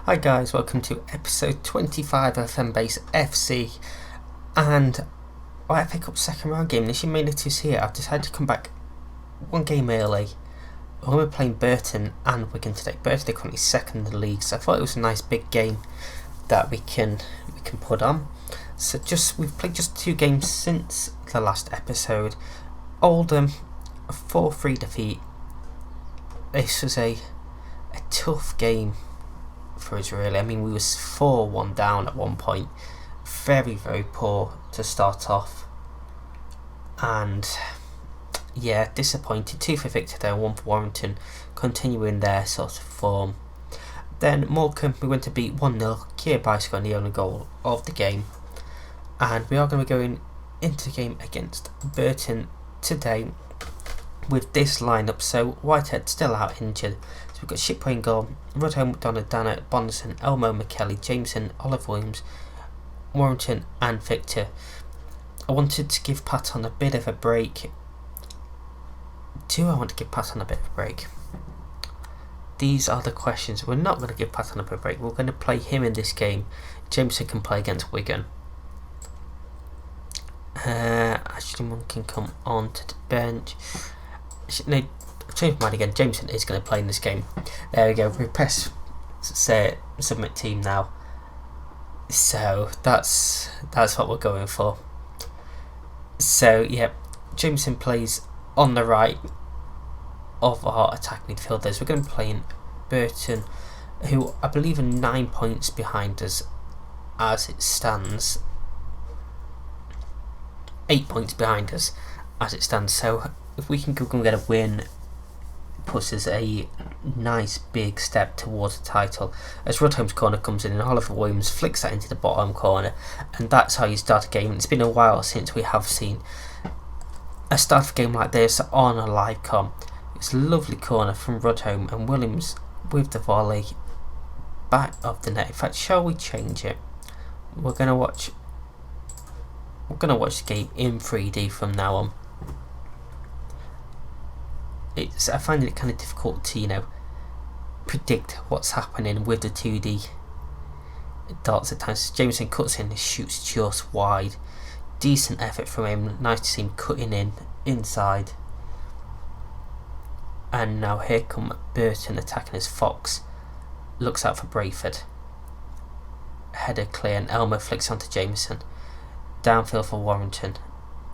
Hi guys, welcome to episode 25 of FMBase FC, and I pick up second round game. As you may notice here, I've decided to come back one game early. We're playing Burton and Wigan today. Burton are currently second in the league, so I thought it was a nice big game that we can put on. So we've played just 2 games since the last episode. Oldham, a 4-3 defeat. This was a tough game for us, really. I mean, we was 4-1 down at one point. Very, very poor to start off, and yeah, disappointed. 2 for Victor there, 1 for Warrington, continuing their sort of form. Then Morecambe, we went to beat 1-0. Keir Bicycle on the only goal of the game, and we are going to be going into the game against Burton today with this lineup. So Whitehead still out injured. So we've got Shipway in goal, Rudholm, McDonald, Dannett, Bonderson, Elmo, McKelly, Jameson, Oliver Williams, Warrington and Victor. I wanted to give Patton a bit of a break. Do I want to give Patton a bit of a break? These are the questions. We're not going to give Patton a bit of a break. We're going to play him in this game. Jameson can play against Wigan. Ashton can come on to the bench. No, I've changed my mind again. Jameson is going to play in this game. There we go. We press submit team now. So that's what we're going for. So yeah, Jameson plays on the right of our attack midfielders. We're going to be playing Burton, who I believe are 9 points behind us as it stands. 8 points behind us as it stands. So if we can go and get a win, puts us a nice big step towards the title. As Rudholm's corner comes in and Oliver Williams flicks that into the bottom corner, and that's how you start a game. It's been a while since we have seen a start of a game like this on a live com. It's a lovely corner from Rudholm, and Williams with the volley back of the net. In fact, shall we change it? We're gonna watch the game in 3D from now on. I find it kind of difficult to predict what's happening with the 2D dots at times. Jameson cuts in and shoots just wide. Decent effort from him. Nice to see him cutting in inside. And now here come Burton attacking as Fox looks out for Brayford. Header clear, and Elmo flicks onto Jameson. Downfield for Warrington.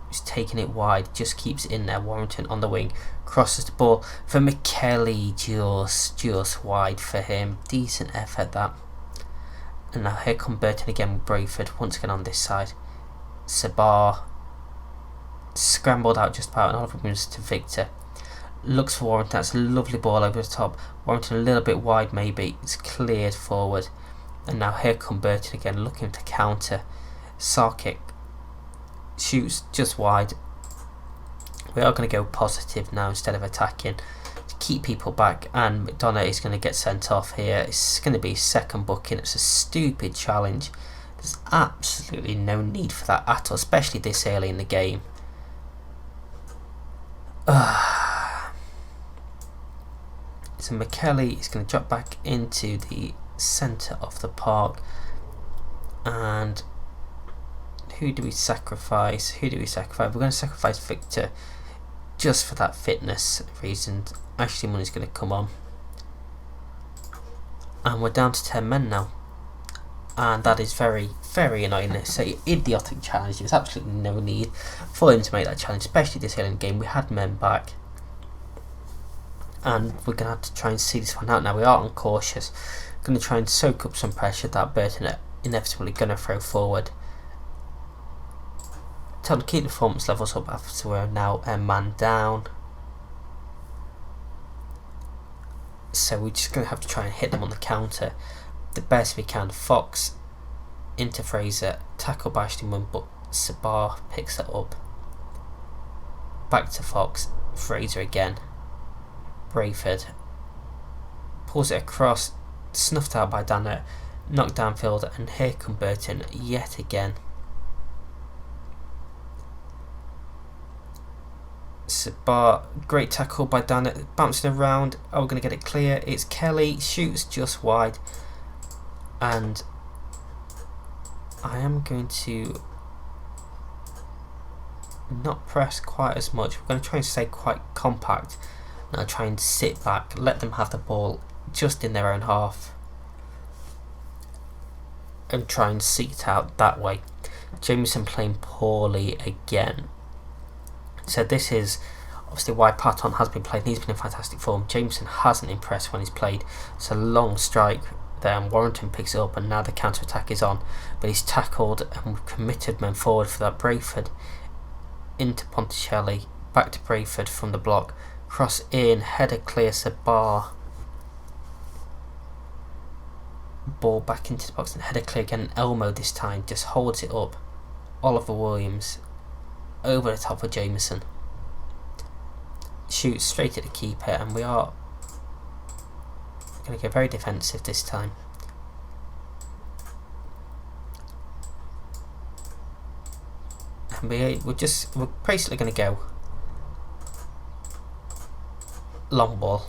He's taking it wide, just keeps it in there. Warrington on the wing, crosses the ball for McKelly, just wide for him. Decent effort that. And now here come Burton again with Brayford once again on this side. Sabar scrambled out just about, and Oliver Williams to Victor. Looks for Warrington. That's a lovely ball over the top. Warrington a little bit wide, maybe. It's cleared forward, and now here come Burton again, looking to counter. Sarkic shoots just wide. We are going to go positive now instead of attacking to keep people back, and McDonough is going to get sent off here. It's going to be second booking. It's a stupid challenge. There's absolutely no need for that at all, especially this early in the game. So McKelly is going to drop back into the centre of the park, and who do we sacrifice? We're going to sacrifice Victor just for that fitness reason. Ashley Money's going to come on, and we're down to 10 men now, and that is very, very annoying. It's an idiotic challenge. There's absolutely no need for him to make that challenge, especially this early in the game. We had men back, and we're going to have to try and see this one out now. We are uncautious. Going to try and soak up some pressure that Burton are inevitably going to throw forward. Tell them to keep the performance levels up after we're now a man down. So we're just going to have to try and hit them on the counter the best we can. Fox into Fraser, tackle by Ashton, but Sabar picks it up. Back to Fox, Fraser again. Brayford pulls it across, snuffed out by Dannett, knocked downfield, and here come Burton yet again. Sabar, great tackle by Dannett, bouncing around. Oh, we're going to get it clear. It's Kelly, shoots just wide. and I am going to not press quite as much. We're going to try and stay quite compact. Now try and sit back, let them have the ball just in their own half, and try and seek it out that way. Jameson playing poorly again. So this is obviously why Patton has been playing. He's been in fantastic form. Jameson hasn't impressed when he's played. It's a long strike there, and Warrington picks it up, and now the counter-attack is on. But he's tackled, and we've committed men forward for that. Brayford into Ponticelli, back to Brayford from the block. Cross in, header clears the bar. Ball back into the box, and header clear again. Elmo this time just holds it up. Oliver Williams over the top of Jameson. Shoots straight at the keeper, and we are going to go very defensive this time. And we're basically going to go long ball.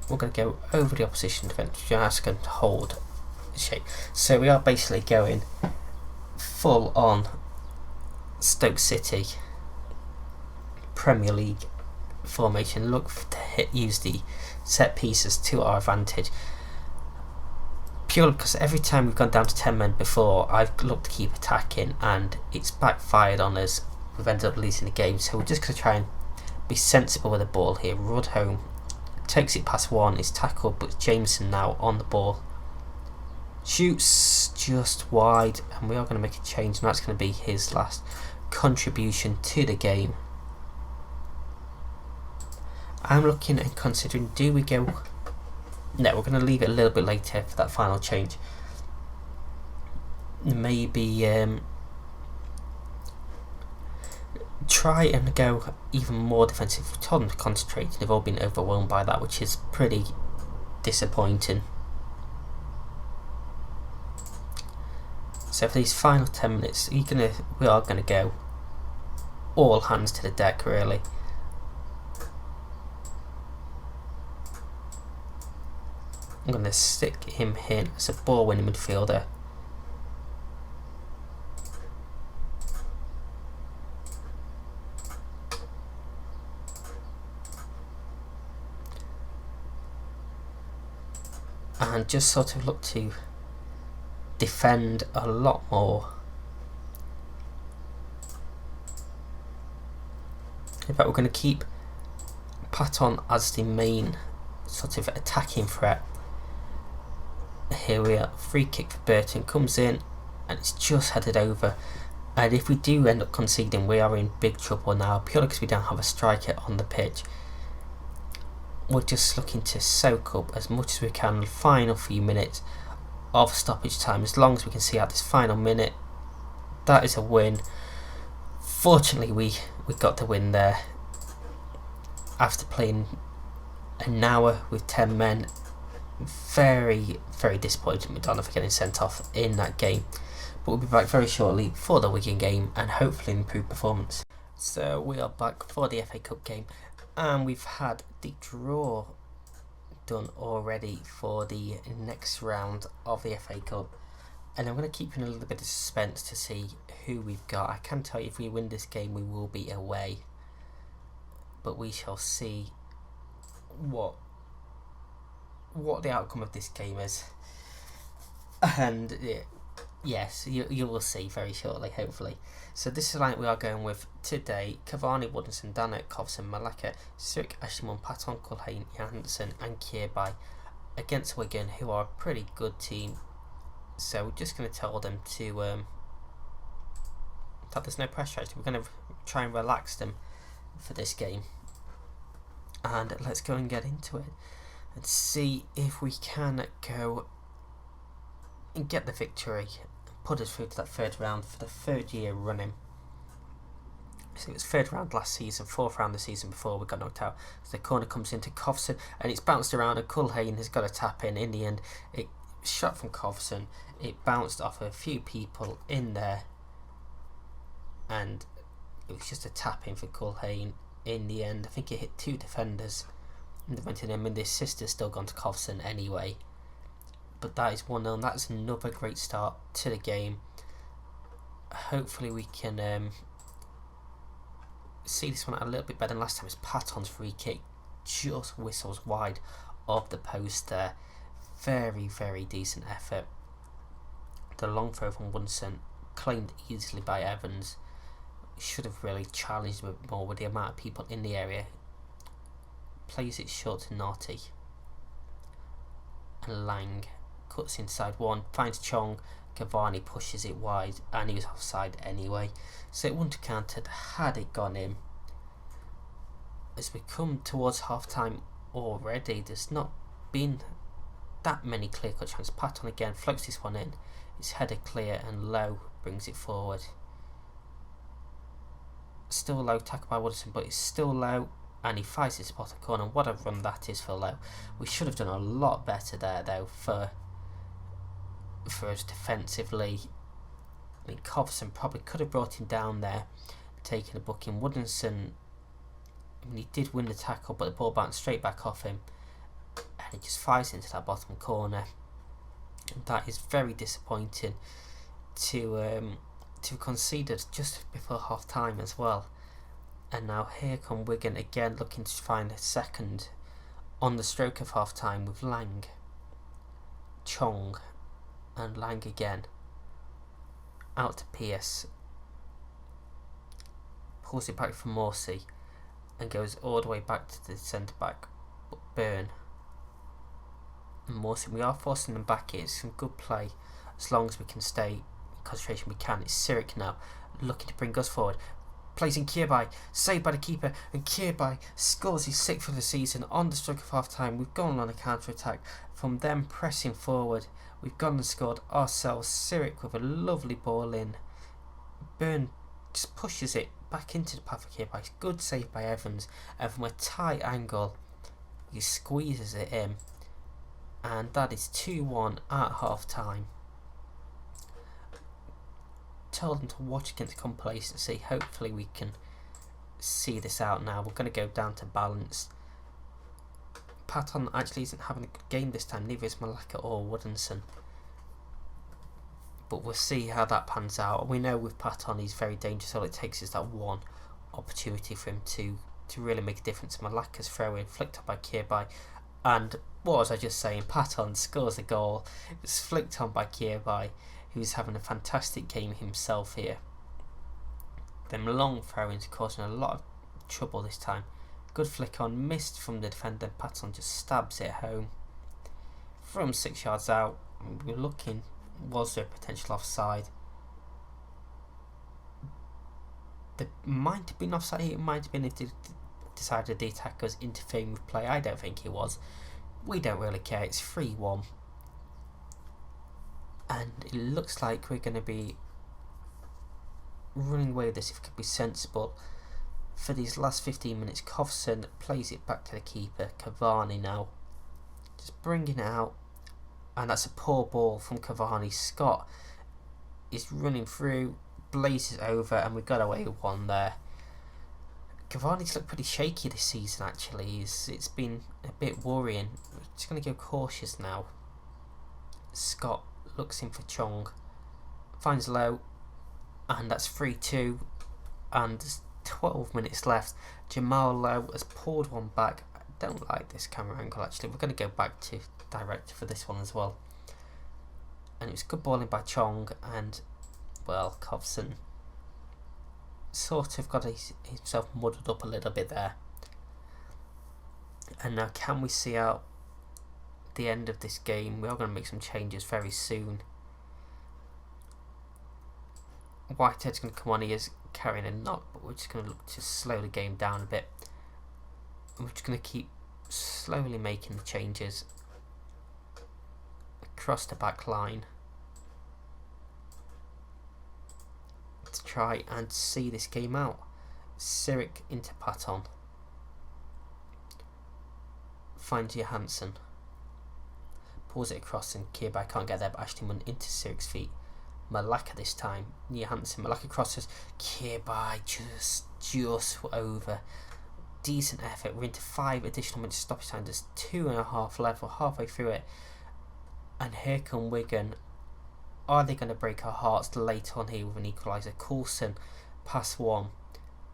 We're going to go over the opposition defence, just going to hold shape. So we are basically going full on Stoke City Premier League formation. Look to use the set pieces to our advantage. Purely because every time we've gone down to 10 men before, I've looked to keep attacking and it's backfired on us. We've ended up losing the game. So we're just going to try and be sensible with the ball here. Rudholm takes it past one, is tackled, but Jameson now on the ball. Shoots just wide, and we are going to make a change, and that's going to be his last contribution to the game. I'm looking and considering, do we go... No, we're going to leave it a little bit later for that final change. Maybe try and go even more defensive. We told them to concentrate, and they've all been overwhelmed by that, which is pretty disappointing. So for these final 10 minutes, we are going to go all hands to the deck, really. I'm going to stick him in as a ball-winning midfielder. And just sort of look to defend a lot more. In fact, we're going to keep Patton as the main sort of attacking threat. Here we are, free kick for Burton, comes in and it's just headed over. And if we do end up conceding, we are in big trouble now, purely because we don't have a striker on the pitch. We're just looking to soak up as much as we can the final few minutes of stoppage time. As long as we can see out this final minute, that is a win. Fortunately, we got the win there after playing an hour with 10 men. Very, very disappointed with McDonough for getting sent off in that game. But we'll be back very shortly for the Wigan game and hopefully improved performance. So we are back for the FA Cup game, and we've had the draw done already for the next round of the FA Cup. And I'm going to keep in a little bit of suspense to see who we've got. I can tell you if we win this game we will be away, but we shall see what the outcome of this game is. And yes, you will see very shortly, hopefully. So this is the line we are going with today: Cavani, Woodinson, Dana, Kovson, Malaka, Surik, Ashimon, Patton, Culhane, Johansson and Kierbay against Wigan, who are a pretty good team. So we're just going to tell them to that there's no pressure. Actually, we're going to try and relax them for this game. And let's go and get into it and see if we can go and get the victory and put us through to that third round for the third year running. So it was third round last season, fourth round the season before we got knocked out. So the corner comes into Kovson and it's bounced around, and Culhane has got a tap in. In the end, it shot from Kovson, it bounced off a few people in there, and it was just a tap in for Culhane in the end. I think it hit 2 defenders and they went in him, and the assist has still gone to Kovson anyway. But that is 1-0, and that's another great start to the game. Hopefully we can see this one out a little bit better than last time. It's Patton's free kick just whistles wide of the post there. Very, very decent effort. The long throw from Woodson, claimed easily by Evans. Should have really challenged a bit more with the amount of people in the area. Plays it short to Naughty. And Lang cuts inside one, finds Chong. Cavani pushes it wide, and he was offside anyway, so it wouldn't have counted had it gone in. As we come towards half time already, there's not been that many clear cut chances. Patton again floats this one in, it's headed clear, and Lowe brings it forward. Still Low, tackled by Woodson, but it's still Low, and he fights his spot at corner. What a run that is for Lowe. We should have done a lot better there though for us defensively. I mean, Kovson probably could have brought him down there, taking a booking. Woodinson, I mean, he did win the tackle, but the ball bounced straight back off him, and he just fires into that bottom corner. And that is very disappointing to have conceded just before half time as well. And now here come Wigan again, looking to find a second on the stroke of half time with Lang, Chong, and Lang again. Out to Pierce. Pulls it back from Morsey and goes all the way back to the centre back. But Byrne and Morsey, we are forcing them back here. It's some good play as long as we can stay in concentration. We can. It's Sirik now looking to bring us forward. Plays in Kirby, saved by the keeper, and Kirby scores his 6th of the season on the stroke of half time. We've gone on a counter attack from them pressing forward. We've gone and scored ourselves. Sirik with a lovely ball in. Byrne just pushes it back into the path of Kirby. Good save by Evans, and from a tight angle he squeezes it in, and that is 2-1 at half time. Told them to watch against complacency. Hopefully we can see this out now. We're going to go down to balance. Patton actually isn't having a good game this time, neither is Malaka or Woodinson, but we'll see how that pans out. We know with Patton he's very dangerous. All it takes is that one opportunity for him to really make a difference. Malaka's throw in, flicked up by Kirby, and what was I just saying, Patton scores a goal. It was flicked on by Kirby, who's having a fantastic game himself here. Them long throw-ins causing a lot of trouble this time. Good flick on, missed from the defender. Patton just stabs it home from 6 yards out. We're looking, was there a potential offside? There might have been offside. It might have been if they decided the attacker was interfering with play. I don't think it was. We don't really care. It's 3-1. And it looks like we're going to be running away with this if it could be sensible. For these last 15 minutes, Kovson plays it back to the keeper. Cavani now just bringing it out, and that's a poor ball from Cavani. Scott is running through, blazes over, and we got away with one there. Cavani's looked pretty shaky this season actually. It's been a bit worrying. We're just going to go cautious now. Scott looks in for Chong, finds Low, and that's 3-2, and there's 12 minutes left. Jamal Lowe has pulled one back. I don't like this camera angle actually. We're going to go back to director for this one as well. And it was good balling by Chong, and well, Kovson sort of got himself muddled up a little bit there. And now can we see out the end of this game? We are going to make some changes very soon. Whitehead's going to come on. He is carrying a knock, but we're just going to look to slow the game down a bit. And we're just going to keep slowly making the changes across the back line to try and see this game out. Sirik into Patton, finds Johansson, pulls it across, and Kirby can't get there, but Ashton went into Sirik's feet Malacca this time. Near Hansen. Malacca crosses. Kirby just over. Decent effort. We're into 5 additional minutes stoppage time. There's 2.5 left. We're halfway through it. And here come Wigan. Are they going to break our hearts later on here with an equaliser? Coulson, pass 1.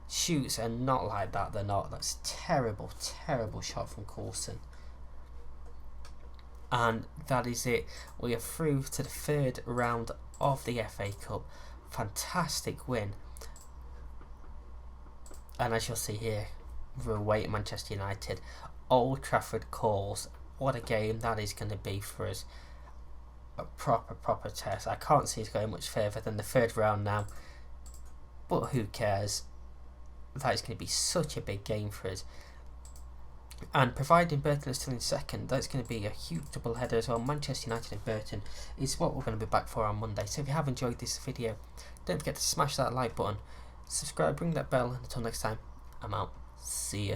Shoots, and not like that, they're not. That's terrible shot from Coulson. And that is it. We are through to the 3rd round of the FA Cup. Fantastic win. And as you'll see here, we're away at Manchester United. Old Trafford calls. What a game that is going to be for us. A proper test. I can't see us going much further than the 3rd round now. But who cares? That is going to be such a big game for us. And providing Burton is still in 2nd, that's going to be a huge double header as well. Manchester United and Burton is what we're going to be back for on Monday. So if you have enjoyed this video, don't forget to smash that like button, subscribe, ring that bell, and until next time, I'm out. See ya.